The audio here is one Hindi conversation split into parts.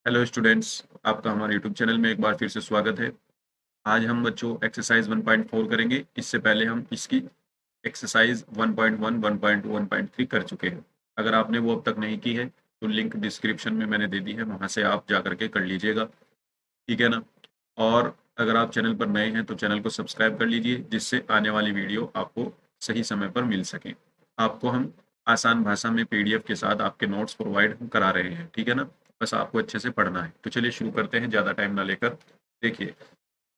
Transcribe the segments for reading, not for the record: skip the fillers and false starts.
हेलो स्टूडेंट्स, आपका हमारे यूट्यूब चैनल में एक बार फिर से स्वागत है। आज हम बच्चों एक्सरसाइज 1.4 करेंगे। इससे पहले हम इसकी एक्सरसाइज 1.1, 1.2, 1.3 कर चुके हैं। अगर आपने वो अब तक नहीं की है तो लिंक डिस्क्रिप्शन में मैंने दे दी है, वहाँ से आप जा करके कर लीजिएगा। ठीक है ना? और अगर आप चैनल पर नए हैं तो चैनल को सब्सक्राइब कर लीजिए, जिससे आने वाली वीडियो आपको सही समय पर मिल सके। आपको हम आसान भाषा में पीडीएफ के साथ आपके नोट्स प्रोवाइड करा रहे हैं। ठीक है ना? बस आपको अच्छे से पढ़ना है। तो चलिए शुरू करते हैं, ज़्यादा टाइम ना लेकर। देखिए,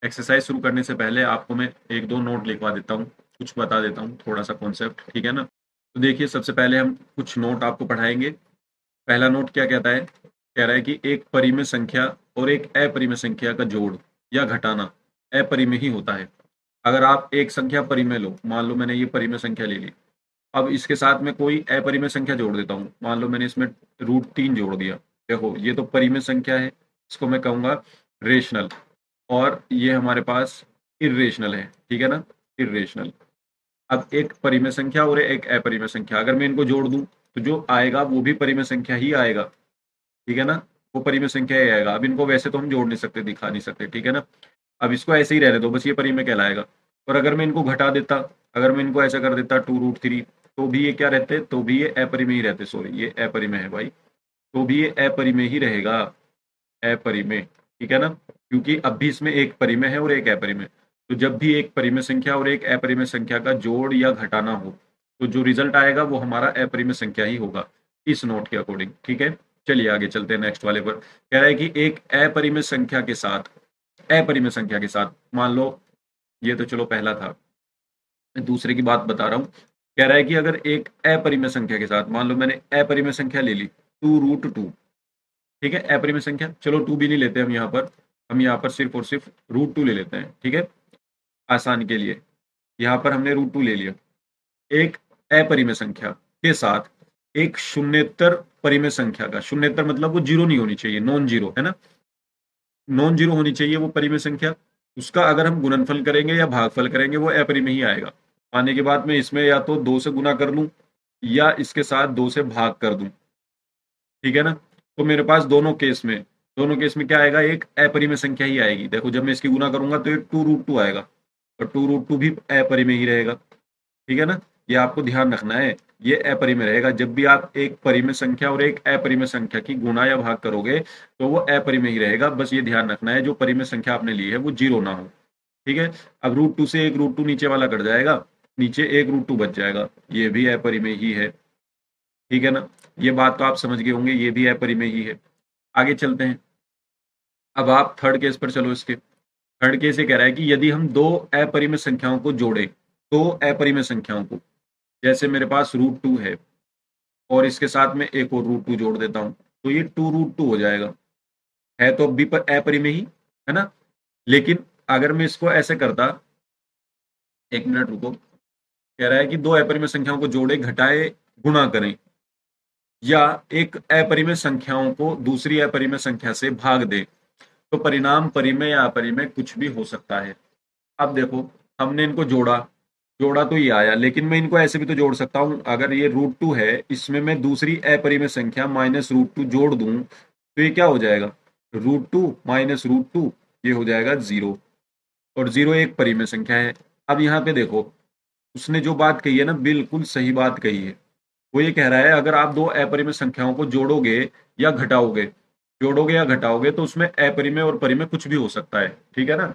एक्सरसाइज शुरू करने से पहले आपको मैं एक दो नोट लिखवा देता हूँ, कुछ बता देता हूँ, थोड़ा सा कॉन्सेप्ट। ठीक है ना? तो देखिए, सबसे पहले हम कुछ नोट आपको पढ़ाएंगे। पहला नोट क्या कहता है? कह रहा है कि एक परिमेय संख्या और एक अपरिमेय संख्या का जोड़ या घटाना अपरिमेय ही होता है। अगर आप एक संख्या परिमेय लो, मान लो मैंने ये परिमेय संख्या ले ली, अब इसके साथ में कोई अपरिमेय संख्या जोड़ देता हूँ। मान लो मैंने इसमें √3 जोड़ दिया। देखो, ये तो परिमेय संख्या है, इसको मैं कहूंगा रेशनल, और ये हमारे पास इर्रेशनल है। ठीक है ना? इर्रेशनल। अब एक परिमेय संख्या और एक अपरिमेय संख्या, अगर मैं इनको जोड़ दूं तो जो आएगा वो भी परिमेय संख्या ही आएगा। ठीक है ना? वो परिमेय संख्या ही आएगा। अब इनको वैसे तो हम जोड़ नहीं सकते, दिखा नहीं सकते। ठीक है ना? अब इसको ऐसे ही रहने दो, बस ये परिमेय कहलाएगा। और अगर मैं इनको घटा देता, अगर मैं इनको ऐसा कर देता 2√3, तो भी ये क्या रहते? तो भी ये अपरिमेय ही रहते। सॉरी, ये अपरिमेय है भाई। तो भी ये अपरिमेय ही रहेगा। अपरिमेय। ठीक है ना? क्योंकि अब भी इसमें एक परिमेय है और एक अपरिमेय। तो जब भी एक परिमेय संख्या और एक अपरिमेय संख्या का जोड़ या घटाना हो, तो जो रिजल्ट आएगा वो हमारा अपरिमेय संख्या ही होगा, इस नोट के अकॉर्डिंग। ठीक है? चलिए आगे चलते हैं नेक्स्ट वाले पर। कह रहा है कि एक अपरिमेय संख्या के साथ, अपरिमेय संख्या के साथ, मान लो ये तो चलो पहला था, मैं दूसरे की बात बता रहा हूँ। कह रहा है कि अगर एक अपरिमेय संख्या के साथ, मान लो मैंने अपरिमेय संख्या ले ली 2√2। ठीक है? अपरिमेय संख्या, चलो 2 भी नहीं लेते हम यहाँ पर, हम यहाँ पर सिर्फ और सिर्फ √2 ले लेते हैं। ठीक है? आसान के लिए यहाँ पर हमने √2 ले लिया। एक अपरिमेय संख्या के साथ एक शून्येतर परिमेय संख्या का, शून्येतर मतलब वो जीरो नहीं होनी चाहिए, नॉन जीरो, है ना? नॉन जीरो होनी चाहिए वो परिमेय संख्या। उसका अगर हम गुणनफल करेंगे या भागफल करेंगे, वो अपरिमेय ही आएगा। आने के बाद में इसमें या तो 2 से गुना कर लूं या इसके साथ 2 से भाग कर दूं। ठीक है ना? तो मेरे पास दोनों केस में क्या आएगा? एक अपरिमेय संख्या ही आएगी। देखो, जब मैं इसकी गुना करूंगा तो एक 2√2 आएगा, और 2√2 भी अपरिमेय ही रहेगा। ठीक है ना? ये आपको ध्यान रखना है, ये अपरिमेय रहेगा। जब भी आप एक परिमेय संख्या और एक अपरिमेय संख्या की गुणा या भाग करोगे तो वो अपरिमेय ही रहेगा। बस ये ध्यान रखना है, जो परिमेय संख्या आपने ली है वो जीरो ना हो। ठीक है? अब √2 से एक √2 नीचे वाला कट जाएगा, नीचे एक √2 बच जाएगा, ये भी अपरिमेय ही है। ठीक है ना? ये बात तो आप समझ गए होंगे, ये भी अपरिमेय ही है। आगे चलते हैं। अब आप थर्ड केस पर चलो। इसके थर्ड केस ये कह रहा है कि यदि हम दो अपरिमेय संख्याओं को जोड़े, दो अपरिमेय संख्याओं को, जैसे मेरे पास √2 है और इसके साथ में एक और √2 जोड़ देता हूं, तो ये 2√2 हो जाएगा। है तो भी पर अपरिमेय ही, है ना? लेकिन अगर मैं इसको ऐसे करता, एक मिनट रुको। कह रहा है कि दो अपरिमेय संख्याओं को जोड़े, घटाए, गुणा करें, या एक अपरिमेय संख्याओं को दूसरी अपरिमेय संख्या से भाग दे, तो परिणाम परिमेय या अपरिमेय कुछ भी हो सकता है। अब देखो, हमने इनको जोड़ा, जोड़ा तो ये आया, लेकिन मैं इनको ऐसे भी तो जोड़ सकता हूं। अगर ये √2 है, इसमें मैं दूसरी अपरिमेय संख्या -√2 जोड़ दूं, तो ये क्या हो जाएगा? √2 -√2, ये हो जाएगा 0। और 0 एक परिमेय संख्या है। अब यहाँ पे देखो, उसने जो बात कही है ना, बिल्कुल सही बात कही है। वो ये कह रहा है, अगर आप दो अपरिमेय संख्याओं को जोड़ोगे या घटाओगे तो उसमें अपरिमेय और परिमेय कुछ भी हो सकता है। ठीक है ना?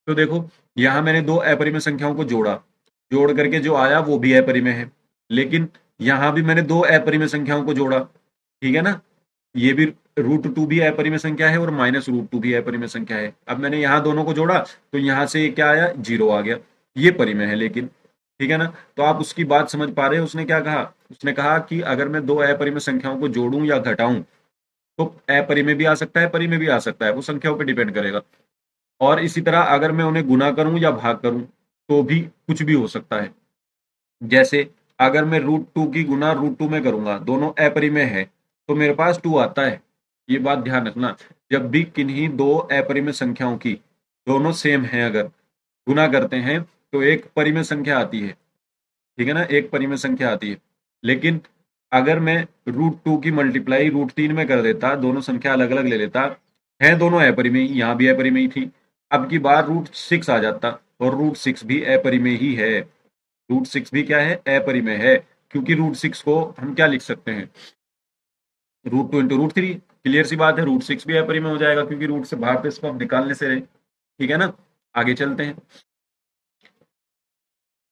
तो देखो, यहां मैंने दो अपरिमेय संख्याओं को जोड़ा, जोड़ करके जो आया वो भी अपरिमेय है। लेकिन यहां भी मैंने दो अपरिमेय संख्याओं को जोड़ा। ठीक है ना? ये भी √2 भी अपरिमेय संख्या है और -√2 भी अपरिमेय संख्या है। अब मैंने यहाँ दोनों को जोड़ा तो यहाँ से क्या आया? 0 आ गया। ये परिमेय है लेकिन। ठीक है ना? तो आप उसकी बात समझ पा रहे हैं? उसने क्या कहा? उसने कहा कि अगर मैं दो अपरिमेय संख्याओं को जोड़ूं या घटाऊं तो अपरिमेय भी आ सकता है, परिमेय भी आ सकता है, वो संख्याओं पर डिपेंड करेगा। और इसी तरह अगर मैं उन्हें गुना करूं या भाग करूं तो भी कुछ भी हो सकता है। जैसे अगर मैं √2 की गुना √2 में करूंगा, दोनों अपरिमेय है, तो मेरे पास 2 आता है। ये बात ध्यान रखना, जब भी किन्हीं दो अपरिमेय संख्याओं की, दोनों सेम है, अगर गुना करते हैं तो एक परिमेय संख्या आती है। ठीक है ना? एक परिमेय संख्या आती है। लेकिन अगर मैं √2 की मल्टीप्लाई √3 में कर देता, दोनों संख्या अलग अलग ले लेता, है दोनों अपरिमेय, यहाँ भी अपरिमेय थी, अब की बार √6 आ जाता, और √6 भी अपरिमेय ही है। √6 भी क्या है? अपरिमेय है, क्योंकि √6 को हम क्या लिख सकते हैं? √2 इंटू √3। क्लियर सी बात है, √6 भी अपरिमेय हो जाएगा, क्योंकि रूट से भाग तो इसको हम निकालने से रहे। ठीक है ना, आगे चलते हैं।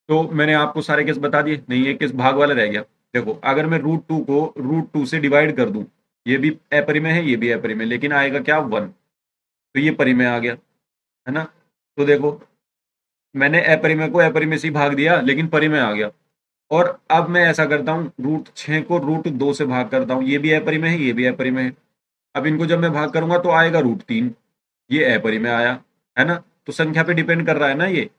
तो मैंने आपको सारे केस बता दिए, नहीं एक केस भाग वाला रह गया। देखो, अगर मैं √2 को √2 से डिवाइड कर दूं, ये भी अपरिमेय है, ये भी अपरिमेय, लेकिन आएगा क्या? 1। तो ये परिमेय आ गया, है ना। तो देखो, मैंने अपरिमेय को अपरिमेय से ही भाग दिया, लेकिन परिमेय आ गया। और अब मैं ऐसा करता हूँ, √6 को √2 से भाग करता हूँ, ये भी अपरिमेय है, ये भी अपरिमेय है। अब इनको जब मैं भाग करूंगा तो आएगा √3, ये अपरिमेय आया, है ना। तो संख्या पे डिपेंड कर रहा है ना ये,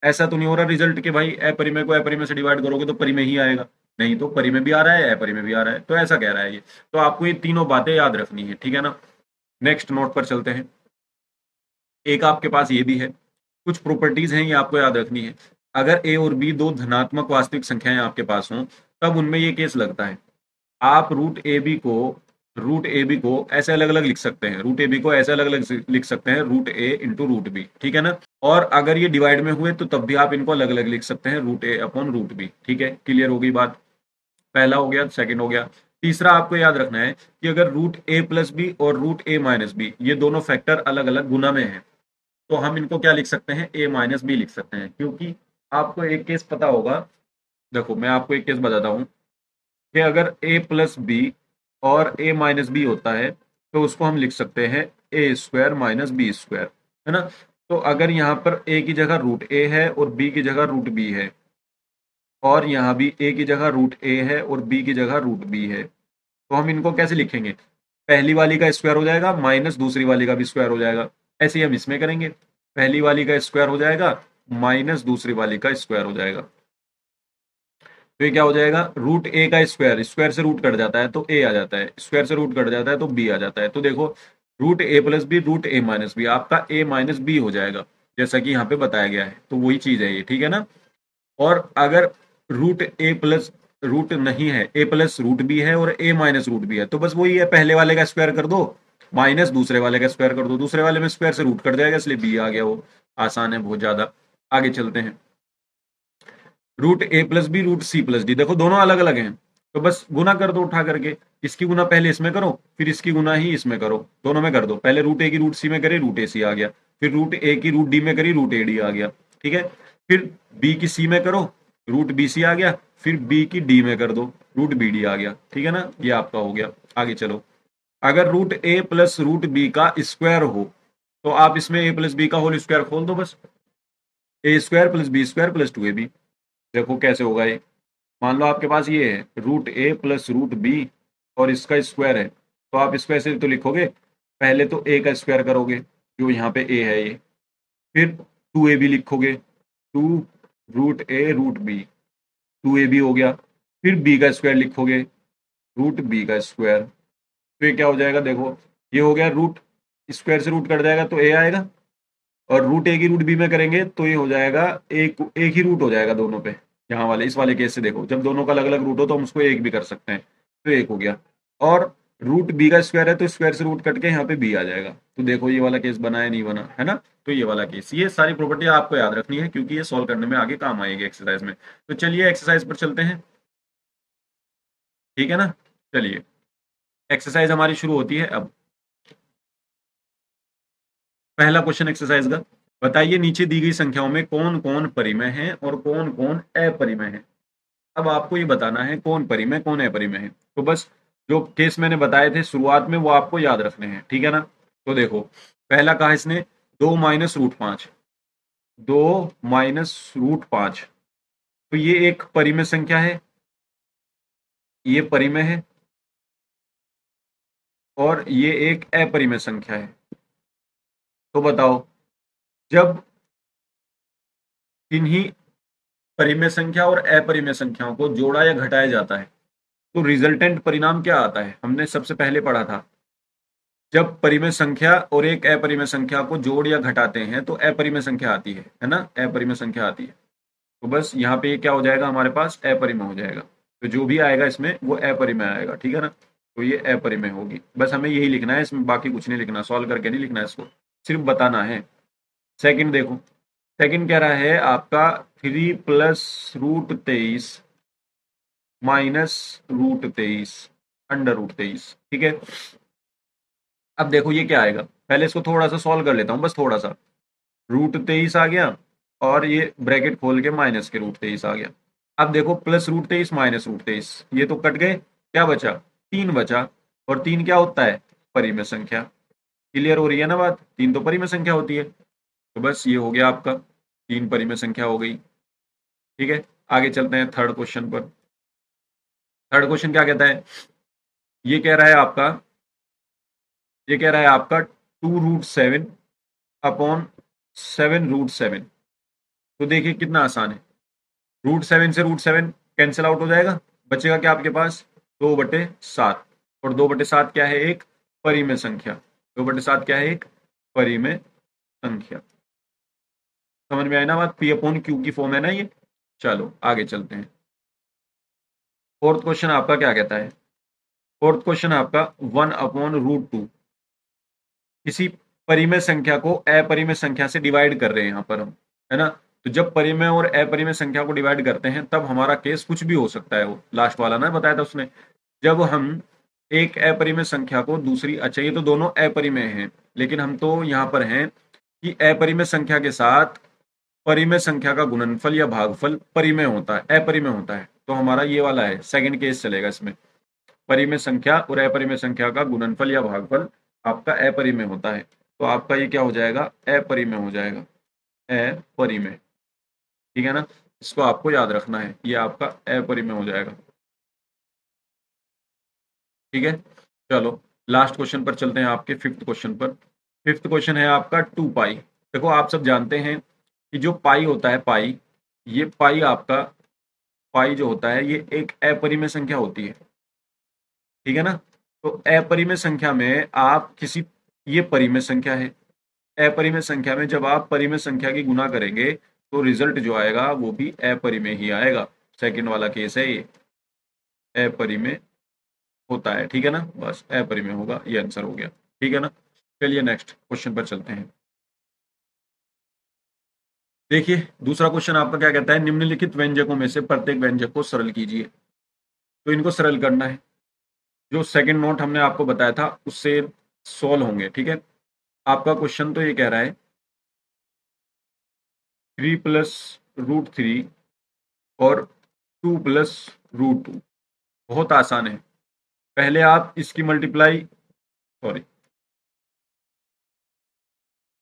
ऐसा तो नहीं हो रहा रिजल्ट कि भाई अपरिमेय को अपरिमेय से डिवाइड करोगे तो परिमेय ही आएगा, नहीं, तो परिमेय भी आ रहा है, अपरिमेय भी आ रहा है, तो ऐसा कह रहा है ये। तो आपको ये तीनों बातें याद रखनी है, ठीक है ना। नेक्स्ट नोट पर चलते हैं। एक आपके पास ये भी है, कुछ प्रॉपर्टीज हैं, ये आपको याद रखनी है। अगर ए और बी दो धनात्मक वास्तविक संख्याएं आपके पास हों, तब उनमें ये केस लगता है। आप रूट ए बी को ऐसे अलग अलग लिख सकते हैं, रूट ए बी को ऐसे अलग अलग लिख सकते हैं, √a इंटू √b, ठीक है ना। और अगर ये डिवाइड में हुए तो तब भी आप इनको अलग अलग लिख सकते हैं, √a अपॉन √b, ठीक है। क्लियर हो गई बात, पहला हो गया, सेकंड हो गया। तीसरा आपको याद रखना है कि अगर √a+b और √a-b ये दोनों फैक्टर अलग अलग गुना में है, तो हम इनको क्या लिख सकते हैं? a-b लिख सकते हैं, क्योंकि आपको एक केस पता होगा। देखो, मैं आपको एक केस बताता हूं कि अगर a+b और a-b होता है, तो उसको हम लिख सकते हैं a² - b², है ना। तो अगर यहाँ पर a की जगह √a है और b की जगह √b है, और यहाँ भी a की जगह √a है और b की जगह √b है, तो हम इनको कैसे लिखेंगे? पहली वाली का स्क्वायर हो जाएगा माइनस दूसरी वाली का भी स्क्वायर हो जाएगा, ऐसे ही हम इसमें करेंगे, पहली वाली का स्क्वायर हो जाएगा माइनस दूसरी वाली का स्क्वायर हो जाएगा। तो ये क्या हो जाएगा? √a का स्क्वायर, स्क्वायर से रूट कट जाता है तो a आ जाता है, स्क्वायर से रूट कट जाता है तो b आ जाता है। तो देखो, √a+b √a-b आपका a-b हो जाएगा, जैसा कि यहाँ पे बताया गया है। तो वही चीज है ये, ठीक है ना। और अगर रूट नहीं है, a+√b है और a-√b है, तो बस वही है, पहले वाले का स्क्वायर कर दो माइनस दूसरे वाले का स्क्वायर कर दो, दूसरे वाले में स्क्वायर से रूट कट जाएगा, इसलिए b आ गया। वो आसान है बहुत ज्यादा। आगे चलते हैं। √a+b √c+d, देखो दोनों अलग अलग हैं, तो बस गुना कर दो उठा करके, इसकी गुना पहले इसमें करो, फिर इसकी गुना ही इसमें करो, दोनों में कर दो। पहले √a की √c में करी, √ac आ गया, फिर √a की √d में करी, √ad आ गया, ठीक है। फिर b की c में करो, √bc आ गया, फिर b की d में कर दो, √bd आ गया, ठीक है ना। ये आपका हो गया। आगे चलो, अगर √a प्लस √b का स्क्वायर हो, तो आप इसमें a+b का होल स्क्वायर खोल दो, बस a² + b² + 2ab। देखो कैसे होगा ये। मान लो आपके पास ये है √a प्लस √b और इसका स्क्वायर है, तो आप इसको ऐसे तो लिखोगे, पहले तो a का स्क्वायर करोगे, जो यहाँ पे a है ये, फिर 2ab लिखोगे, 2√a√b, 2ab हो गया, फिर b का स्क्वायर लिखोगे, √b का स्क्वायर। तो ये क्या हो जाएगा? देखो, ये हो गया, रूट स्क्वायर से रूट कट जाएगा तो a आएगा, और √a की √b में करेंगे तो ये हो जाएगा एक ही रूट हो जाएगा दोनों पे। यहाँ वाले इस वाले केस से देखो, जब दोनों का अलग अलग रूट हो तो हम उसको एक भी कर सकते हैं, तो एक हो गया। और √b का स्क्वायर है तो स्क्वायर से रूट कट के यहाँ पे b आ जाएगा। तो देखो ये वाला केस बना है, नहीं बना, है ना। तो ये वाला केस, ये सारी प्रॉपर्टी आपको याद रखनी है, क्योंकि ये सॉल्व करने में आगे काम आएगी एक्सरसाइज में। तो चलिए एक्सरसाइज पर चलते हैं, ठीक है ना। चलिए, एक्सरसाइज हमारी शुरू होती है अब। पहला क्वेश्चन एक्सरसाइज का, बताइए नीचे दी गई संख्याओं में कौन कौन परिमेय है और कौन कौन अपरिमेय है। अब आपको ये बताना है कौन परिमेय कौन अपरिमेय है। तो बस जो केस मैंने बताए थे शुरुआत में वो आपको याद रखने हैं, ठीक है ना। तो देखो, पहला कहा इसने 2 - √5, 2 - √5, तो ये एक परिमेय संख्या है, ये परिमेय है, और ये एक अपरिमेय संख्या है। तो बताओ, जब इन्हीं परिमेय संख्या और अपरिमेय संख्याओं को जोड़ा या घटाया जाता है, तो रिजल्टेंट परिणाम क्या आता है? हमने सबसे पहले पढ़ा था, जब परिमेय संख्या और एक अपरिमेय संख्या को जोड़ या घटाते हैं तो अपरिमेय संख्या आती है ना, अपरिमेय संख्या आती है। तो बस यहाँ पे ये क्या हो जाएगा, हमारे पास अपरिमेय हो जाएगा। तो जो भी आएगा इसमें वो अपरिमेय आएगा, ठीक है ना। तो ये अपरिमेय होगी, बस हमें यही लिखना है इसमें, बाकी कुछ नहीं लिखना, सॉल्व करके नहीं लिखना है इसको, सिर्फ बताना है। सेकंड देखो, सेकंड कह रहा है आपका 3 + √23 माइनस √23 √23, ठीक है। अब देखो ये क्या आएगा, पहले इसको थोड़ा सा सॉल्व कर लेता हूँ, बस थोड़ा सा। √23 आ गया और ये ब्रैकेट खोल के माइनस के √23 आ गया। अब देखो +√23 माइनस √23, ये तो कट गए, क्या बचा, 3 बचा। और 3 क्या होता है, परिमेय संख्या। क्लियर हो रही है ना बात, 3 तो परिमेय संख्या होती है। तो बस ये हो गया आपका, 3 परिमेय संख्या हो गई, ठीक है। आगे चलते हैं थर्ड क्वेश्चन पर। थर्ड क्वेश्चन क्या कहता है, ये कह रहा है आपका, ये कह रहा है आपका 2√7 अपॉन 7√7। तो देखिए कितना आसान है, √7 से √7 कैंसिल आउट हो जाएगा, बचेगा क्या आपके पास, 2/7। और 2/7 क्या है, एक परिमेय संख्या। 2/7 क्या है, एक परिमेय संख्या। समझ में आया ना बात, P/Q की फॉर्म है ना ये। चलो आगे चलते हैं। फोर्थ क्वेश्चन आपका क्या कहता है, फोर्थ क्वेश्चन आपका 1/√2। किसी परिमेय संख्या को अपरिमेय संख्या से डिवाइड कर रहे हैं यहाँ पर हम, है ना। तो जब परिमेय और अपरिमेय संख्या को डिवाइड करते हैं तब हमारा केस कुछ भी हो सकता है, वो लास्ट वाला ना बताया था उसने। जब हम एक अपरिमेय संख्या को दूसरी, अच्छा ये तो दोनों अपरिमेय हैं, लेकिन हम तो यहाँ पर हैं कि अपरिमेय संख्या के साथ परिमेय संख्या का गुणनफल या भागफल परिमेय होता है, अपरिमेय होता है। तो हमारा ये वाला है, सेकंड केस चलेगा इसमें। परिमेय संख्या और अपरिमेय संख्या का गुणनफल या भागफल आपका अपरिमेय होता है। तो आपका ये क्या हो जाएगा, अपरिमेय हो जाएगा, अपरिमेय, ठीक है ना। इसको आपको याद रखना है, ये आपका अपरिमेय हो जाएगा, ठीक है। चलो लास्ट क्वेश्चन पर चलते हैं, आपके फिफ्थ क्वेश्चन पर। फिफ्थ क्वेश्चन है आपका 2 पाई। देखो आप सब जानते हैं कि जो पाई होता है, पाई, ये पाई आपका, पाई जो होता है ये एक अपरिमेय संख्या होती है, ठीक है ना। तो अपरिमेय संख्या में आप किसी, ये परिमेय संख्या है, अपरिमेय संख्या में जब आप परिमेय संख्या की गुना करेंगे तो रिजल्ट जो आएगा वो भी अपरिमेय ही आएगा। सेकंड वाला केस है ये, अपरिमेय होता है, ठीक है ना, बस अपरिमेय होगा, ये आंसर हो गया, ठीक है ना। चलिए नेक्स्ट क्वेश्चन पर चलते हैं। देखिए दूसरा क्वेश्चन आपका क्या कहता है, निम्नलिखित व्यंजकों में से प्रत्येक व्यंजक को सरल कीजिए। तो इनको सरल करना है, जो सेकंड नोट हमने आपको बताया था उससे सोल्व होंगे, ठीक है। आपका क्वेश्चन तो ये कह रहा है 3 + √3 और 2 + √2। बहुत आसान है, पहले आप इसकी मल्टीप्लाई, सॉरी,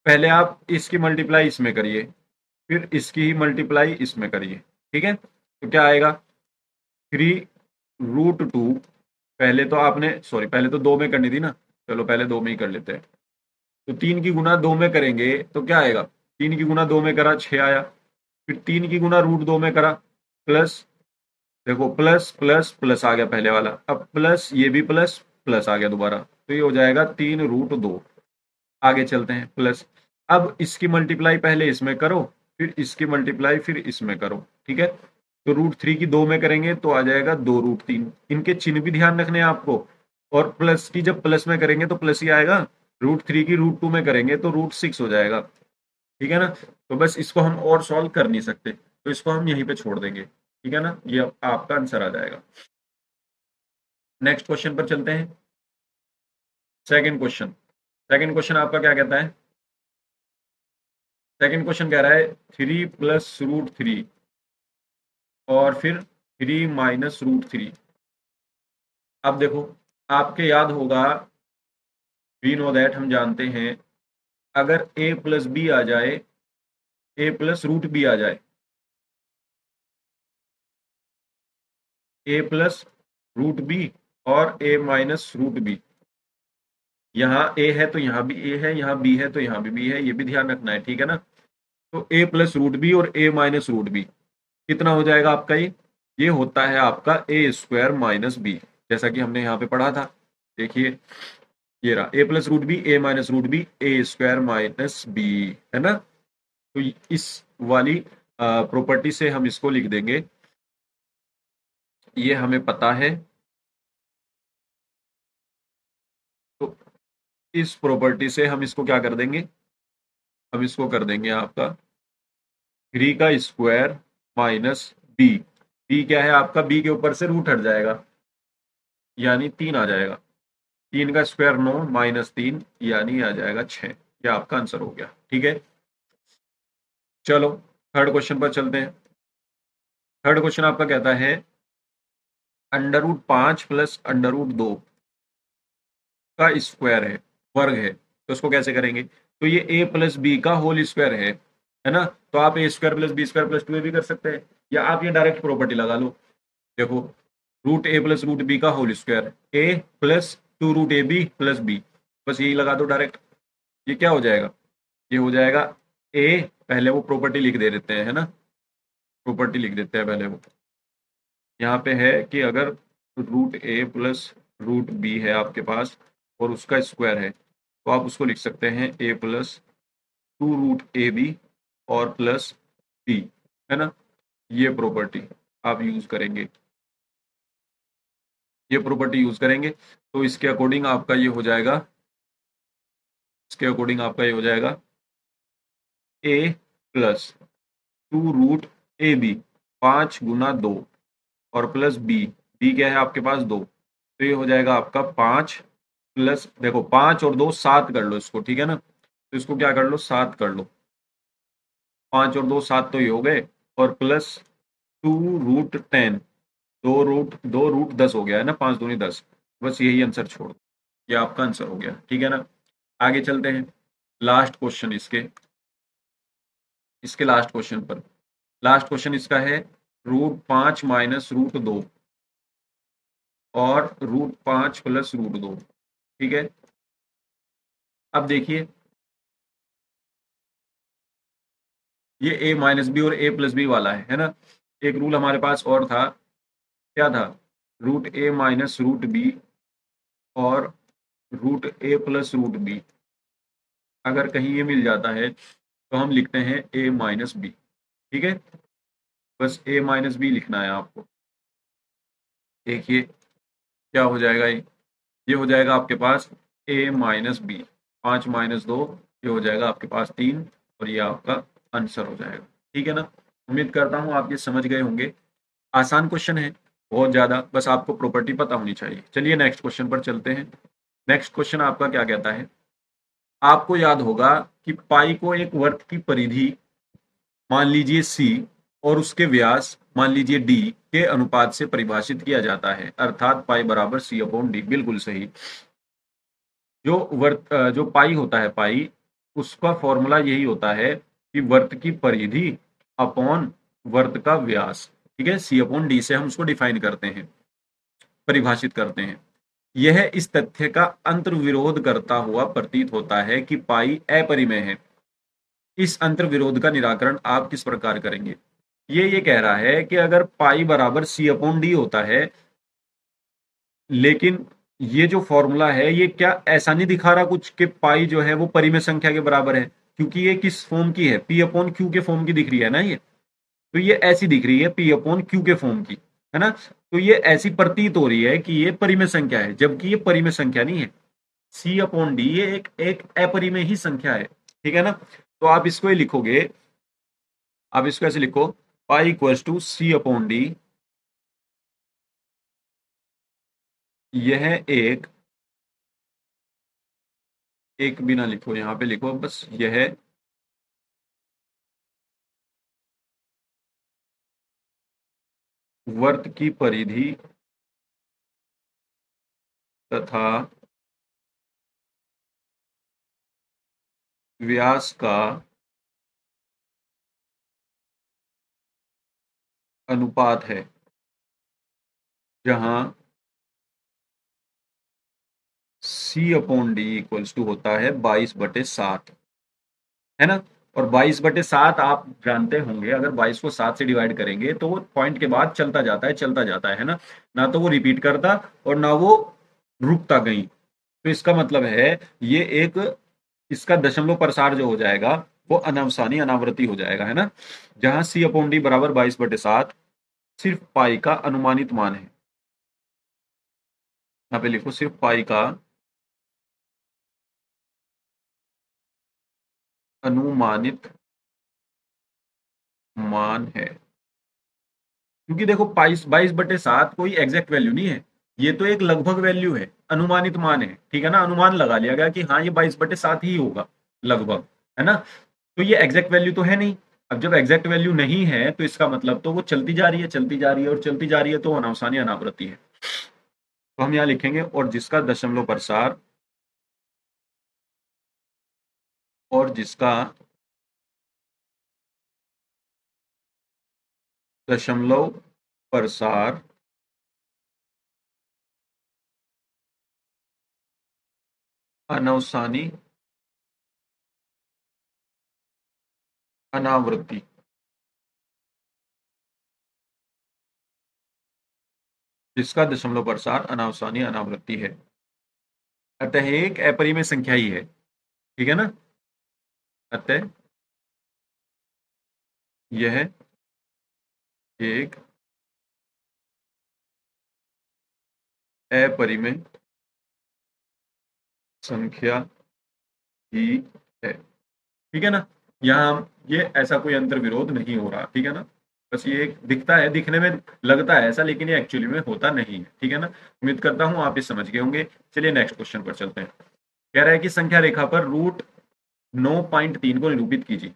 पहले आप इसकी मल्टीप्लाई इसमें करिए, फिर इसकी ही मल्टीप्लाई इसमें करिए, ठीक है। तो क्या आएगा, 3√2, पहले तो आपने, सॉरी पहले तो 2 में करनी थी ना, चलो पहले 2 में ही कर लेते हैं। तो 3 की गुना 2 में करेंगे तो क्या आएगा, 3 की गुना 2 में करा 6 आया, फिर 3 की गुना √2 में करा प्लस, देखो प्लस प्लस प्लस आ गया पहले वाला, अब प्लस ये भी प्लस प्लस आ गया दोबारा, तो ये हो जाएगा 3√2। आगे चलते हैं, प्लस, अब इसकी मल्टीप्लाई पहले इसमें करो, फिर इसकी मल्टीप्लाई फिर इसमें करो, ठीक है। तो √3 की 2 में करेंगे तो आ जाएगा 2√3, इनके चिन्ह भी ध्यान रखने हैं आपको। और प्लस की जब प्लस में करेंगे तो प्लस ही आएगा, √3 की √2 में करेंगे तो √6 हो जाएगा, ठीक है ना। तो बस इसको हम और सॉल्व कर नहीं सकते, तो इसको हम यहीं पे छोड़ देंगे, ठीक है ना, ये आपका आंसर आ जाएगा। नेक्स्ट क्वेश्चन पर चलते हैं, सेकंड क्वेश्चन। सेकंड क्वेश्चन आपका क्या कहता है, सेकंड क्वेश्चन कह रहा है 3 + √3 और फिर 3 - √3। अब देखो आपके याद होगा, वी नो दैट, हम जानते हैं, अगर a + b आ जाए, a + √b आ जाए, a + √b और a - √b, यहाँ a है तो यहाँ भी a है, यहाँ b है तो यहाँ भी b है, ये भी ध्यान रखना है, ठीक है ना। तो a + √b और a - √b कितना हो जाएगा आपका, ये होता है आपका a² - b, जैसा कि हमने यहाँ पे पढ़ा था। देखिए ये रहा a + √b a - √b a² - b, है ना। तो इस वाली प्रॉपर्टी से हम इसको लिख देंगे ये हमें पता है। तो इस प्रॉपर्टी से हम इसको क्या कर देंगे, हम इसको कर देंगे आपका 3 का स्क्वायर माइनस बी। बी क्या है आपका, बी के ऊपर से रूट हट जाएगा यानी 3 आ जाएगा। 3 का स्क्वायर 9 माइनस 3 यानी आ जाएगा 6। यह आपका आंसर हो गया। ठीक है, चलो थर्ड क्वेश्चन पर चलते हैं। थर्ड क्वेश्चन आपका कहता है √5 प्लस √2 का स्क्वायर है, वर्ग है, तो उसको कैसे करेंगे। तो ये a प्लस बी का होल स्क्वायर है ना। तो आप a square plus b square plus 2ab कर सकते हैं, या आप ये डायरेक्ट प्रॉपर्टी लगा लो। देखो √a प्लस √b का whole square, a plus 2√ab plus b, बस यही लगा दो डायरेक्ट। ये क्या हो जाएगा, ये हो जाएगा a, पहले वो प्रॉपर्टी लिख दे देते हैं, है ना, प्रॉपर्टी लिख देते हैं पहले वो। यहाँ पे है कि अगर √a प्लस √b है आपके पास और उसका स्क्वायर है, तो आप उसको लिख सकते हैं a प्लस 2√ab और प्लस b, है ना। ये प्रॉपर्टी आप यूज करेंगे, ये प्रॉपर्टी यूज करेंगे, तो इसके अकॉर्डिंग आपका ये हो जाएगा, इसके अकॉर्डिंग आपका ये हो जाएगा a प्लस 2√ab 5 गुना 2 और प्लस b, b क्या है आपके पास 2, तो ये हो जाएगा आपका 5 प्लस, देखो 5 और 2 7 कर लो इसको, ठीक है ना, तो इसको क्या कर लो 7 कर लो, 5 और 2 7 तो ये हो गए, और प्लस 2√10, 2√10 हो गया है ना, 5 दूनी 10, बस यही आंसर छोड़ दो, ये आपका आंसर हो गया। ठीक है ना, आगे चलते हैं लास्ट क्वेश्चन इसके, इसके लास्ट क्वेश्चन पर। लास्ट क्वेश्चन इसका है √5 माइनस √2 और √5 प्लस √2। ठीक है, अब देखिए ये a माइनस बी और a प्लस बी वाला है ना। एक रूल हमारे पास और था, क्या था, √a माइनस √b और √a प्लस √b। अगर कहीं ये मिल जाता है तो हम लिखते हैं a माइनस बी। ठीक है, बस a माइनस बी लिखना है आपको। देखिए क्या हो जाएगा, ये हो जाएगा आपके पास a माइनस बी, 5 माइनस 2, ये हो जाएगा आपके पास 3, और ये आपका आंसर हो जाएगा। ठीक है ना, उम्मीद करता हूँ आप ये समझ गए होंगे। आसान क्वेश्चन है बहुत ज़्यादा, बस आपको प्रॉपर्टी पता होनी चाहिए। चलिए नेक्स्ट क्वेश्चन पर चलते हैं। नेक्स्ट क्वेश्चन आपका क्या कहता है, आपको याद होगा कि पाई को एक वर्त की परिधि मान लीजिए c और उसके व्यास मान लीजिए d के अनुपात से परिभाषित किया जाता है, अर्थात पाई बराबर c/d। बिल्कुल सही। जो पाई होता है, पाई, उसका फॉर्मूला यही होता है कि वर्त की परिधि अपॉन वर्त का व्यास। ठीक है, c/d से हम उसको डिफाइन करते हैं, परिभाषित करते हैं। यह इस तथ्य का अंतर्विरोध करता हुआ प्रतीत होता है कि पाई अपरिमेय है। इस अंतर्विरोध का निराकरण आप किस प्रकार करेंगे। ये कह रहा है कि अगर पाई बराबर c/d होता है, लेकिन ये जो फॉर्मूला है ये क्या ऐसा नहीं दिखा रहा कुछ कि पाई जो है वो परिमेय संख्या के बराबर है, क्योंकि ये किस फॉर्म की है, p/q के फॉर्म की दिख रही है ना ये, तो ये ऐसी दिख रही है p/q के फॉर्म की, है ना। तो ये ऐसी प्रतीत हो रही है कि ये परिमेय संख्या है, जबकि ये परिमेय संख्या नहीं है। c/d ये एक अपरिमेय ही संख्या है। ठीक है ना, तो आप इसको ही लिखोगे, आप इसको ऐसे लिखो, पाई इक्वल्स टू c/d, यह एक बिना लिखो, यहां पे लिखो बस, यह वर्त की परिधि तथा व्यास का अनुपात है, जहां c/d इक्वल्स टू होता है 22/7, है ना। और 22/7 आप जानते होंगे, अगर 22 को 7 से डिवाइड करेंगे तो वो पॉइंट के बाद चलता जाता है, चलता जाता है ना, ना तो वो रिपीट करता और ना वो रुकता कहीं। तो इसका मतलब है ये एक, इसका दशमलव प्रसार जो हो जाएगा वो अनावसानी अनावृत्ति हो जाएगा, है ना। जहां c/d बराबर 22/7 सिर्फ पाई का अनुमानित मान है, यहाँ पे लिखो सिर्फ पाई का अनुमानित मान है। क्योंकि देखो 22/7 कोई एग्जैक्ट वैल्यू नहीं है, ये तो एक लगभग वैल्यू है, अनुमानित मान है, ठीक है ना, अनुमान लगा लिया गया कि हाँ ये 22/7 ही होगा लगभग, है ना। तो ये एग्जैक्ट वैल्यू तो है नहीं। अब जब एग्जैक्ट वैल्यू नहीं है तो इसका मतलब तो वो चलती जा रही है, चलती जा रही है और चलती जा रही है, तो अनावसानी अनावृत्ति है। तो हम यहाँ लिखेंगे और जिसका दशमलव प्रसार और जिसका दशमलव प्रसार अनवसानी अनावृत्ति। जिसका दशमलव प्रसार अनावसानी अनावृत्ति है, अतः एक अपरिमेय संख्या ही है, ठीक है ना। अतः यह एक अपरिमेय संख्या ही है, ठीक है ना। यहाँ ये ऐसा कोई अंतर विरोध नहीं हो रहा, ठीक है ना। बस ये एक दिखता है, दिखने में लगता है ऐसा, लेकिन ये एक्चुअली में होता नहीं है, ठीक है ना। उम्मीद करता हूं आप ये समझ गए होंगे। चलिए नेक्स्ट क्वेश्चन पर चलते हैं। कह रहा है कि संख्या रेखा पर रूट 9.3 को निरूपित कीजिए।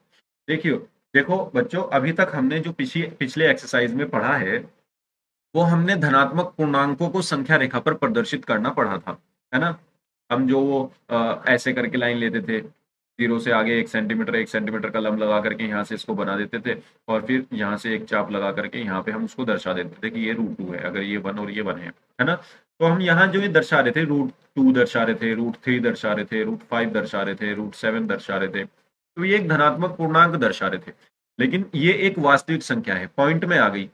देखियो, देखो बच्चों, अभी तक हमने जो पिछले एक्सरसाइज में पढ़ा है वो हमने धनात्मक पूर्णांकों को संख्या रेखा पर प्रदर्शित करना पढ़ा था, है ना। हम जो वो ऐसे करके लाइन लेते थे, 0 से आगे 1 सेंटीमीटर 1 सेंटीमीटर का लंब लगा करके यहाँ से इसको बना देते थे, और फिर यहाँ से एक चाप लगा करके यहाँ पे हम उसको दर्शा देते थे कि ये √2 है, अगर ये 1 और ये 1 है ना। तो हम यहाँ जो ये दर्शा रहे थे, √2 दर्शा रहे थे, √3 दर्शा रहे थे, √5 दर्शा रहे थे, √7 दर्शा रहे थे, तो ये एक धनात्मक पूर्णांक दर्शा रहे थे। लेकिन ये एक वास्तविक संख्या है, पॉइंट में आ गई,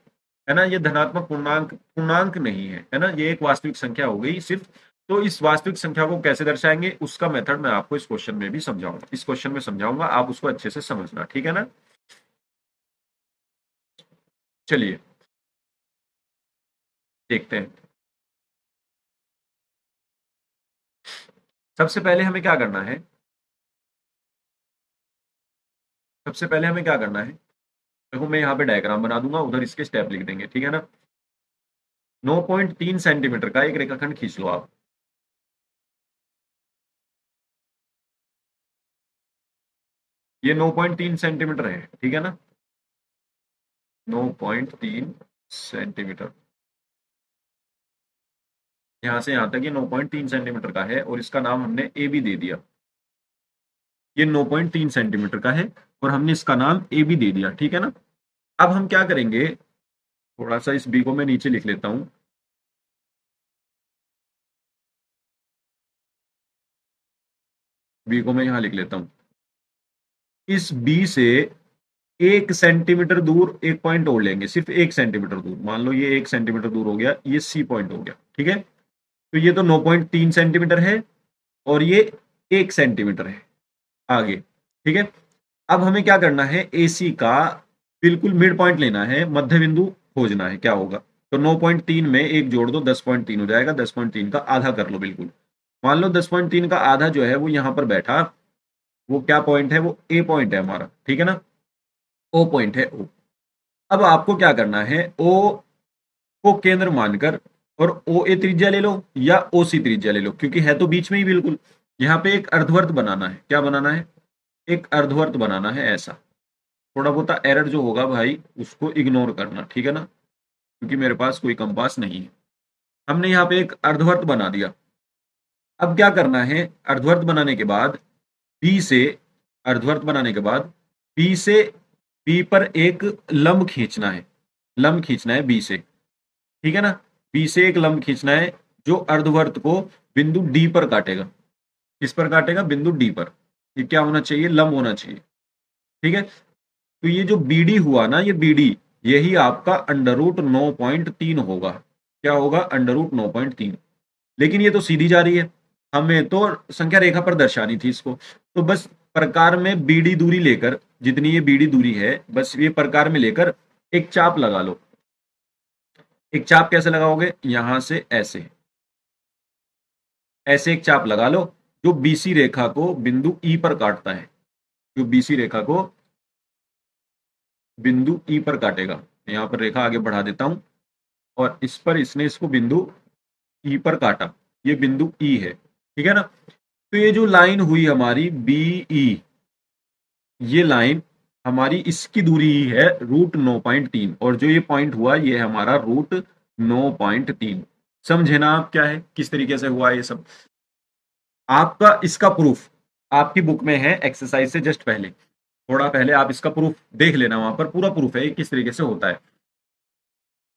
है ना। ये धनात्मक पूर्णांक पूर्णांक नहीं है ना, ये एक वास्तविक संख्या हो गई सिर्फ। तो इस वास्तविक संख्या को कैसे दर्शाएंगे उसका मेथड मैं आपको इस क्वेश्चन में भी समझाऊंगा, इस क्वेश्चन में समझाऊंगा, आप उसको अच्छे से समझना, ठीक है ना। चलिए देखते हैं। सबसे पहले हमें क्या करना है, सबसे पहले हमें क्या करना है, देखो मैं यहाँ पे डायग्राम बना दूंगा, उधर इसके स्टेप लिख देंगे, ठीक है ना। 9.3 सेंटीमीटर का एक रेखाखंड खींच लो आप। ये 9.3 सेंटीमीटर है, ठीक है ना, 9.3 सेंटीमीटर। यहां से यहां तक ये 9.3 सेंटीमीटर का है और इसका नाम हमने ए बी दे दिया। ये 9.3 सेंटीमीटर का है और हमने इसका नाम ए बी दे दिया, ठीक है ना। अब हम क्या करेंगे, थोड़ा सा इस बी को मैं नीचे लिख लेता हूं, बी को मैं यहां लिख लेता हूं। इस बी से 1 सेंटीमीटर दूर एक पॉइंट और लेंगे, सिर्फ 1 सेंटीमीटर दूर, मान लो ये 1 सेंटीमीटर दूर हो गया, ये सी पॉइंट हो गया, ठीक है। तो ये तो 9.3 सेंटीमीटर है और ये 1 सेंटीमीटर है आगे, ठीक है। अब हमें क्या करना है, एसी का बिल्कुल मिड पॉइंट लेना है, मध्य बिंदु खोजना है, क्या होगा। तो 9.3 में एक जोड़ दो, 10.3 हो जाएगा, 10.3 का आधा कर लो बिल्कुल। मान लो 10.3 का आधा जो है वो यहां पर बैठा, वो क्या पॉइंट है, वो ए पॉइंट है हमारा, ठीक है ना, ओ पॉइंट है, ओ। अब आपको क्या करना है, ओ को केंद्र मानकर और ओ ए त्रिज्या ले लो या ओ सी त्रिज्या ले लो, क्योंकि है तो बीच में ही बिल्कुल। यहाँ पे एक अर्धवर्त बनाना है, क्या बनाना है, एक अर्धवर्त बनाना है ऐसा। थोड़ा बहुत एरर जो होगा भाई उसको इग्नोर करना, ठीक है ना, क्योंकि मेरे पास कोई कंपास नहीं है। हमने यहाँ पे एक अर्धवर्त बना दिया। अब क्या करना है, अर्धवर्त बनाने के बाद बी से, अर्धवर्त बनाने के बाद बी से, बी पर एक लंब खींचना है, लंब खींचना है बी से, ठीक है ना। बी से एक लंब खींचना है जो अर्धवर्त को बिंदु डी पर काटेगा। किस पर काटेगा, बिंदु डी पर। ये क्या होना चाहिए, लंब होना चाहिए, ठीक है। तो ये जो बीडी हुआ ना, ये बीडी, यही आपका √9.3 होगा। क्या होगा, √9.3। लेकिन ये तो सीधी जा रही है, हमें तो संख्या रेखा पर दर्शानी थी इसको। तो बस प्रकार में बीडी दूरी लेकर, जितनी ये बीडी दूरी है, बस ये प्रकार में लेकर एक चाप लगा लो। एक चाप कैसे लगाओगे, यहां से ऐसे, ऐसे एक चाप लगा लो जो बीसी रेखा को बिंदु ई पर काटता है, जो बीसी रेखा को बिंदु ई पर काटेगा। यहां पर रेखा आगे बढ़ा देता हूं और इस पर इसने इसको बिंदु ई पर काटा, ये बिंदु ई है, ठीक है ना। तो ये जो लाइन हुई हमारी बी ई, ये लाइन हमारी इसकी दूरी है √9.3 और जो ये पॉइंट हुआ ये हमारा √9.3। समझे ना आप क्या है, किस तरीके से हुआ ये सब। आपका इसका प्रूफ आपकी बुक में है एक्सरसाइज से जस्ट पहले, थोड़ा पहले आप इसका प्रूफ देख लेना, वहां पर पूरा प्रूफ है ये किस तरीके से होता है।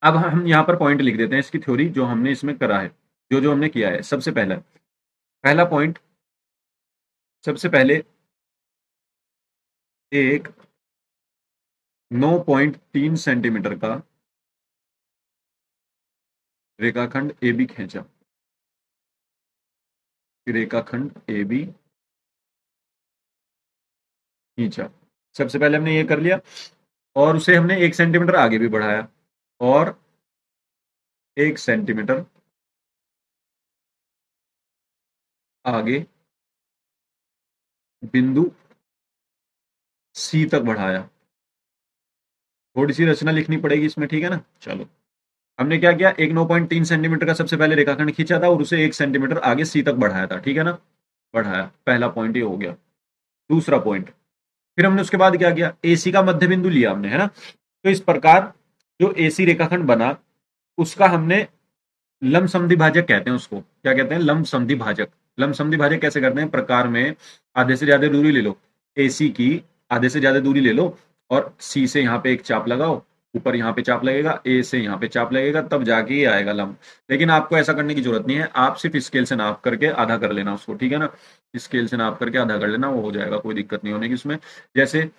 अब हम यहाँ पर पॉइंट लिख देते हैं इसकी थ्योरी जो हमने इसमें करा है, जो जो हमने किया है। सबसे पहला पॉइंट, सबसे पहले एक 9.3 सेंटीमीटर का रेखाखंड ए बी खींचा, रेखाखंड ए बी खींचा। सबसे पहले हमने ये कर लिया और उसे हमने 1 सेंटीमीटर आगे भी बढ़ाया और 1 सेंटीमीटर आगे बिंदु सी तक बढ़ाया। थोड़ी सी रचना लिखनी पड़ेगी इसमें, ठीक है ना। चलो, हमने क्या किया, एक 9.3 सेंटीमीटर का सबसे पहले रेखाखंड खींचा था और उसे 1 सेंटीमीटर आगे सी तक बढ़ाया था, ठीक है ना, बढ़ाया। पहला पॉइंट ये हो गया। दूसरा पॉइंट, फिर हमने उसके बाद क्या किया, एसी का मध्य बिंदु लिया हमने, है ना। तो इस प्रकार जो एसी रेखाखंड बना उसका हमने लंब समद्वि भाजक कहते हैं उसको, क्या कहते हैं, लंब समद्वि भाजक। लंब समद्वि भाजक कैसे करते हैं, प्रकार में आधे से ज्यादा दूरी ले लो, एसी की आधे से ज्यादा दूरी ले लो और सी से यहाँ पे एक चाप लगाओ, ऊपर यहाँ पे चाप लगेगा, ए से यहाँ पे चाप लगेगा, तब जाके ये आएगा लंब। लेकिन आपको ऐसा करने की जरूरत नहीं है, आप सिर्फ स्केल से नाप करके आधा कर लेना उसको, ठीक है ना। स्केल से नाप करके आधा कर लेना, वो हो जाएगा, कोई दिक्कत नहीं होने की उसमें। जैसे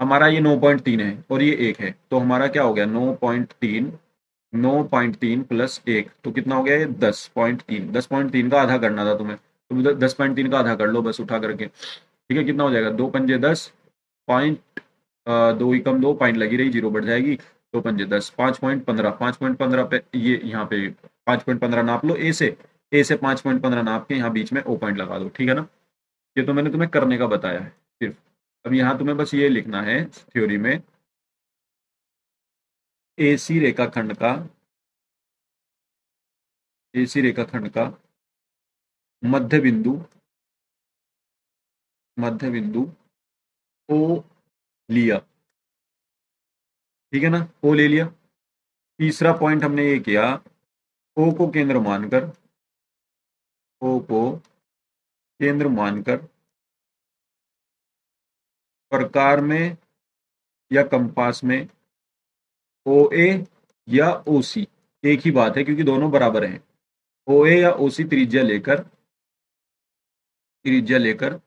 हमारा ये 9.3 है और ये 1 है, तो हमारा क्या हो गया, 9.3 प्लस 1 तो कितना हो गया, ये 10.3। 10.3 का आधा करना था तुम्हें, तो 10.3 का आधा कर लो बस उठा करके, ठीक है। कितना हो जाएगा, 2 पंजे 10, पॉइंट 2 ही कम 2 पॉइंट लगी रही, जीरो बढ़ जाएगी, 2 पंजे 10, 5.15, 5.15 पे ये यहाँ पे 5.15 नाप लो, ए से 5.15 नाप के यहाँ बीच में ओ पॉइंट लगा दो, ठीक है ना। ये तो मैंने तुम्हें करने का बताया है सिर्फ। अब यहाँ तुम्हें बस ये लिखना है थ्योरी में, एसी रेखाखंड का, एसी रेखाखंड का मध्य बिंदु, मध्य बिंदु ओ लिया, ठीक है ना, ओ ले लिया। तीसरा पॉइंट हमने ये किया, ओ को केंद्र मानकर, ओ को केंद्र मानकर प्रकार में या कंपास में ओ ए या ओ सी, एक ही बात है क्योंकि दोनों बराबर हैं, ओ ए या ओ सी त्रिज्या लेकर, त्रिज्या लेकर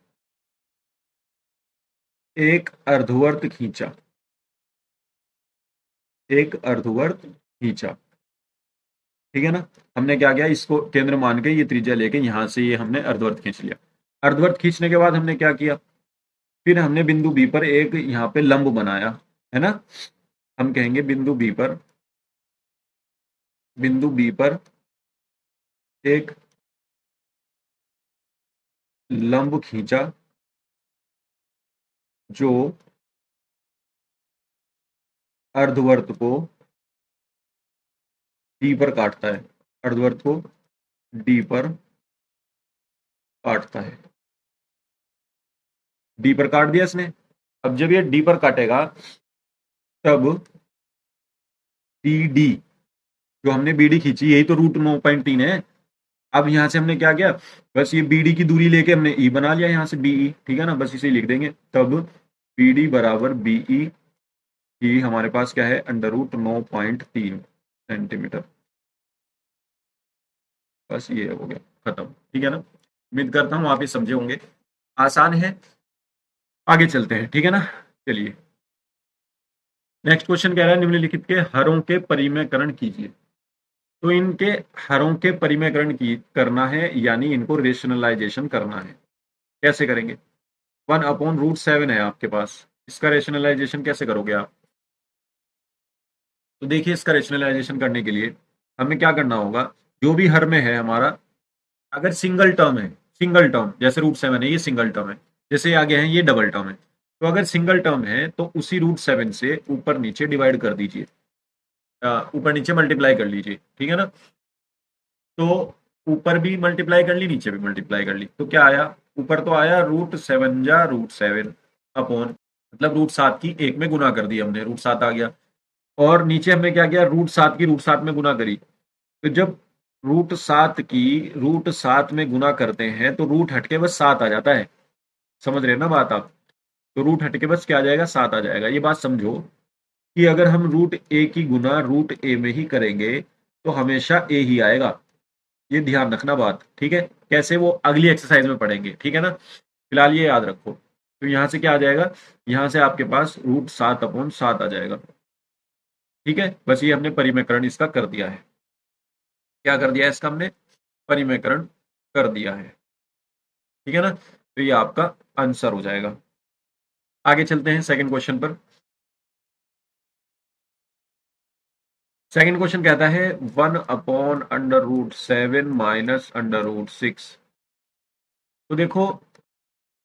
एक अर्धवर्त खींचा, एक अर्धवर्त खींचा, ठीक है ना। हमने क्या किया, इसको केंद्र मान के ये त्रिज्या लेके यहां से ये हमने अर्धवर्त खींच लिया। अर्धवर्त खींचने के बाद हमने क्या किया, फिर हमने बिंदु बी पर एक यहाँ पे लंब बनाया, है ना। हम कहेंगे बिंदु बी पर, बिंदु बी पर एक लंब खींचा जो अर्धवर्त को डी पर काटता है, अर्धवर्त को डी पर काटता है। डी पर काट दिया इसने। अब जब ये डी पर काटेगा तब डी डी, जो हमने बीडी खींची यही तो √9.3 है। अब यहां से हमने क्या किया, बस ये बीडी की दूरी लेके हमने ई बना लिया यहां से बीई, ठीक है ना, बस इसे लिख देंगे। तब बीडी बराबर बीई की हमारे पास क्या है, √9.3 सेंटीमीटर। बस ये हो गया, खत्म, ठीक है ना। उम्मीद करता हूँ आप ये समझे होंगे, आसान है। आगे चलते हैं, ठीक है ना। चलिए, नेक्स्ट क्वेश्चन कह रहा है निम्नलिखित के हरों के परिमेयकरण कीजिए। तो इनके हरों के परिमेयकरण की करना है, यानी इनको रेशनलाइजेशन करना है। कैसे करेंगे, 1/√7 है आपके पास, इसका रेशनलाइजेशन कैसे करोगे आप। तो देखिए, इसका रेशनलाइजेशन करने के लिए हमें क्या करना होगा, जो भी हर में है हमारा, अगर सिंगल टर्म है, सिंगल टर्म जैसे √7 है, ये सिंगल टर्म है, जैसे आगे है ये डबल टर्म है, तो अगर सिंगल टर्म है तो उसी √7 से ऊपर नीचे डिवाइड कर दीजिए, ऊपर नीचे मल्टीप्लाई कर लीजिए, ठीक है ना। तो ऊपर भी मल्टीप्लाई कर ली, नीचे भी मल्टीप्लाई कर ली, तो क्या आया, ऊपर तो आया √7 जा √7 अपॉन, मतलब √7 की 1 में गुना कर दिया हमने, √7 आ गया, और नीचे हमने क्या किया, √7 की √7 में गुना करी। तो जब √7 की √7 में गुना करते हैं तो रूट हटके बस 7 आ जाता है, समझ रहे हैं ना बात आप। तो रूट हटके बस क्या आ जाएगा, 7 आ जाएगा। ये बात समझो कि अगर हम √a की गुना √a में ही करेंगे तो हमेशा a ही आएगा, ये ध्यान रखना बात, ठीक है। कैसे, वो अगली एक्सरसाइज में पढ़ेंगे, ठीक है ना। फिलहाल ये याद रखो। तो यहां से क्या आ जाएगा, यहां से आपके पास √7/7 आ जाएगा, ठीक है। बस ये हमने परिमेकरण इसका कर दिया है। क्या कर दिया है इसका हमने, परिमेकरण कर दिया है, ठीक है ना। तो ये आपका आंसर हो जाएगा। आगे चलते हैं सेकंड क्वेश्चन पर। सेकंड क्वेश्चन कहता है 1/√7 माइनस √6। तो देखो,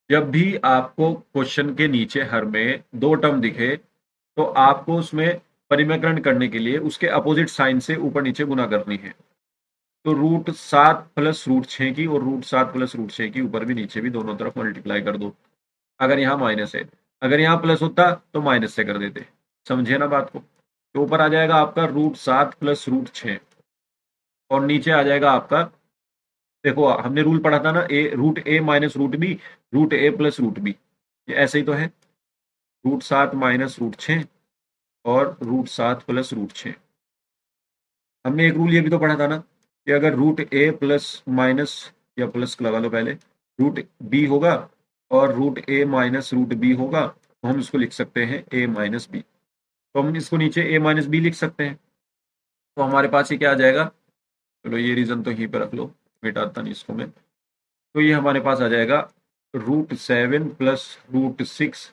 जब भी आपको क्वेश्चन के नीचे हर में दो टर्म दिखे तो आपको उसमें परिमेकरण करने के लिए उसके अपोजिट साइन से ऊपर नीचे गुना करनी है। तो √7 प्लस √6 की और √7 प्लस √6 की ऊपर भी नीचे भी दोनों तरफ मल्टीप्लाई कर दो। अगर यहाँ माइनस है, अगर यहाँ प्लस होता तो माइनस से कर देते, समझे ना बात को। तो ऊपर आ जाएगा आपका √7 प्लस √6 और नीचे आ जाएगा आपका, देखो हमने रूल पढ़ा था ना, √a minus √b, √a plus √b, ये ऐसे ही तो है, √7 माइनस √6 और √7 प्लस √6। हमने एक रूल ये भी तो पढ़ा था ना कि अगर √a प्लस माइनस, या प्लस लगा लो पहले, √b होगा और √a माइनस √b होगा, तो हम इसको लिख सकते हैं a माइनस b। तो हम इसको नीचे a माइनस b लिख सकते हैं। तो हमारे पास ये क्या आ जाएगा, चलो ये रीजन तो यहीं पर रख लो, मिटाता नहीं इसको मैं। तो ये हमारे पास आ जाएगा √7 प्लस √6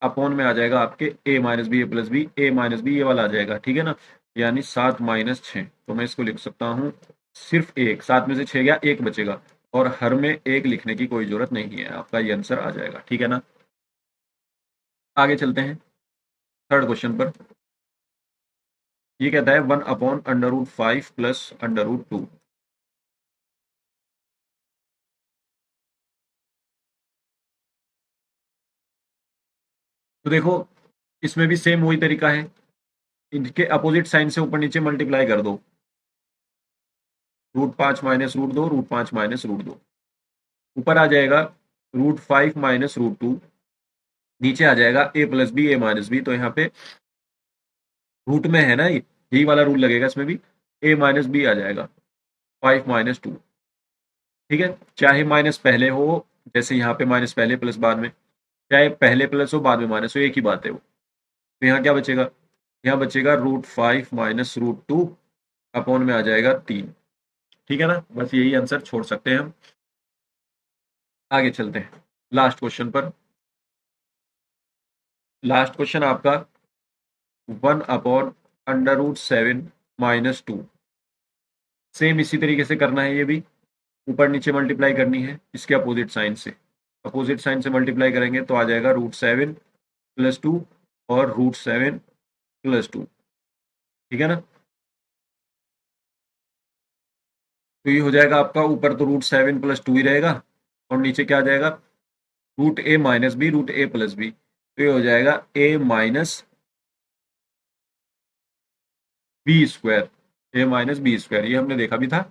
अपॉन में आ जाएगा आपके a minus B, A plus B, A minus B, ये वाला आ जाएगा, ठीक है ना। यानी 7 माइनस 6। तो मैं इसको लिख सकता हूँ सिर्फ एक, 7 में से 6 गया, एक बचेगा, और हर में एक लिखने की कोई जरूरत नहीं है, आपका ये आंसर आ जाएगा, ठीक है ना। आगे चलते हैं थर्ड क्वेश्चन पर। ये कहता है 1/√5 प्लस √2। तो देखो, इसमें भी सेम वही तरीका है, इनके अपोजिट साइन से ऊपर नीचे मल्टीप्लाई कर दो, √5 माइनस √2, √5 माइनस √2, ऊपर आ जाएगा √5 माइनस √2, नीचे आ जाएगा a plus B, A minus B. तो यहाँ पे रूट में है ना, यही वाला रूल लगेगा इसमें भी, a माइनस बी आ जाएगा 5 माइनस 2, ठीक है। चाहे माइनस पहले हो, जैसे यहाँ पे माइनस पहले प्लस बाद में, चाहे पहले प्लस हो बाद में माइनस हो, एक ही बात है वो। तो यहाँ क्या बचेगा, यहाँ बचेगा √5 माइनस √2 अपॉन में आ जाएगा 3, ठीक है ना। बस यही आंसर छोड़ सकते हैं हम। आगे चलते हैं लास्ट क्वेश्चन पर। लास्ट क्वेश्चन आपका 1/√7 माइनस 2। सेम इसी तरीके से करना है, ये भी ऊपर नीचे मल्टीप्लाई करनी है इसके अपोजिट साइन से। अपोजिट साइन से मल्टीप्लाई करेंगे तो आ जाएगा √7 प्लस 2 और √7 प्लस 2, ठीक है ना। तो ये हो जाएगा आपका, ऊपर तो √7 प्लस 2 ही रहेगा और नीचे क्या आ जाएगा, √a minus B, √a plus B. तो ये हो जाएगा a minus B square, A minus B square, ये हमने देखा भी था।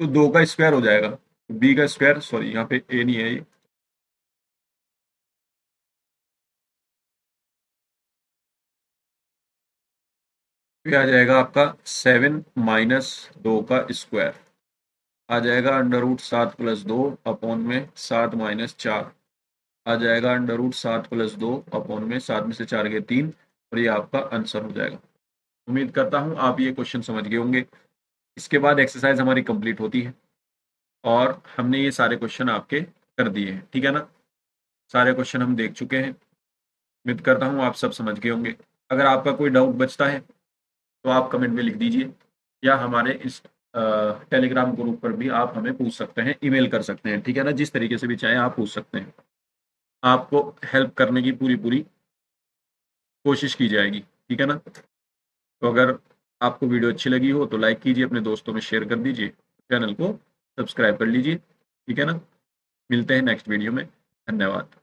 तो 2 का स्क्वायर हो जाएगा, बी का स्क्वायर, सॉरी यहाँ पे ए नहीं है ये, तो आ जाएगा आपका 7 माइनस 2 का स्क्वायर, आ जाएगा √7 प्लस 2 अपॉन में 7 माइनस 4, आ जाएगा √7 प्लस 2 अपॉन में 7 में से 4 गए 3, और ये आपका आंसर हो जाएगा। उम्मीद करता हूँ आप ये क्वेश्चन समझ गए होंगे। इसके बाद एक्सरसाइज हमारी कंप्लीट होती है और हमने ये सारे क्वेश्चन आपके कर दिए हैं, ठीक है ना। सारे क्वेश्चन हम देख चुके हैं, उम्मीद करता हूँ आप सब समझ गए होंगे। अगर आपका कोई डाउट बचता है तो आप कमेंट में लिख दीजिए, या हमारे इस टेलीग्राम ग्रुप पर भी आप हमें पूछ सकते हैं, ईमेल कर सकते हैं, ठीक है ना? जिस तरीके से भी चाहें आप पूछ सकते हैं। आपको हेल्प करने की पूरी-पूरी कोशिश की जाएगी, ठीक है ना? तो अगर आपको वीडियो अच्छी लगी हो तो लाइक कीजिए, अपने दोस्तों में शेयर कर दीजिए, चैनल को सब्सक्राइब कर लीजिए, ठीक है ना? मिलते हैं नेक्स्ट वीडियो में, धन्यवाद।